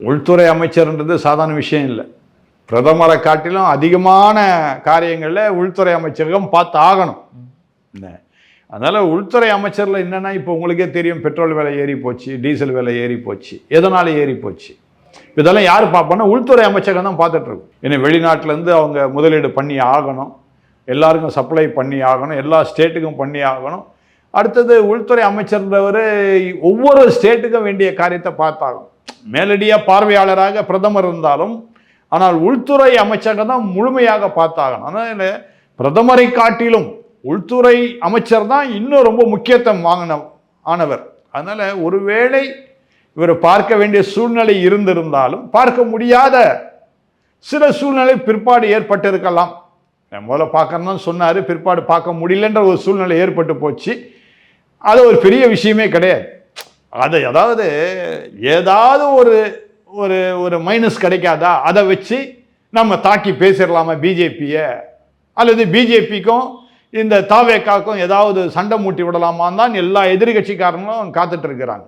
உள்துறை அமைச்சர்ன்றது சாதாரண விஷயம் இல்லை. பிரதமரை காட்டிலும் அதிகமான காரியங்களில் உள்துறை அமைச்சரகம் பார்த்து ஆகணும். அதனால் உள்துறை அமைச்சரில் என்னென்னா, இப்போ உங்களுக்கே தெரியும், பெட்ரோல் விலை ஏறி போச்சு, டீசல் விலை ஏறி போச்சு. எதனால் ஏறி போச்சு? இதெல்லாம் யார் பார்ப்போன்னா உள்துறை அமைச்சகம் தான் பார்த்துட்ருக்கும். ஏன்னா வெளிநாட்டிலேருந்து அவங்க முதலீடு பண்ணி ஆகணும், எல்லாருக்கும் சப்ளை பண்ணி ஆகணும், எல்லா ஸ்டேட்டுக்கும் பண்ணி ஆகணும். அடுத்தது உள்துறை அமைச்சர்ன்றவர் ஒவ்வொரு ஸ்டேட்டுக்கும் வேண்டிய காரியத்தை பார்த்தாகும். மேலடியாக பார்வையாளராக பிரதமர் இருந்தாலும், ஆனால் உள்துறை அமைச்சகம் தான் முழுமையாக பார்த்தாகணும். அதனால் பிரதமரை காட்டிலும் உள்துறை அமைச்சர் தான் இன்னும் ரொம்ப முக்கியத்துவம் ஆனவர். அதனால் ஒருவேளை இவர் பார்க்க வேண்டிய சூழ்நிலை இருந்திருந்தாலும் பார்க்க முடியாத சில சூழ்நிலை பிற்பாடு ஏற்பட்டிருக்கலாம். முதல்ல பார்க்கணும்னு சொன்னார், பிற்பாடு பார்க்க முடியலன்ற ஒரு சூழ்நிலை ஏற்பட்டு போச்சு. அது ஒரு பெரிய விஷயமே கிடையாது. அதாவது ஏதாவது ஒரு ஒரு ஒரு மைனஸ் கிடைக்காதா, அதை வச்சு நம்ம தாக்கி பேசிடலாமா பிஜேபியை, அல்லது பிஜேபிக்கும் இந்த தாவேக்காக்கும் ஏதாவது சண்டை மூட்டி விடலாமான்னு தான் எல்லா எதிர்கட்சிக்காரங்களும் காத்துட்டு இருக்கிறாங்க.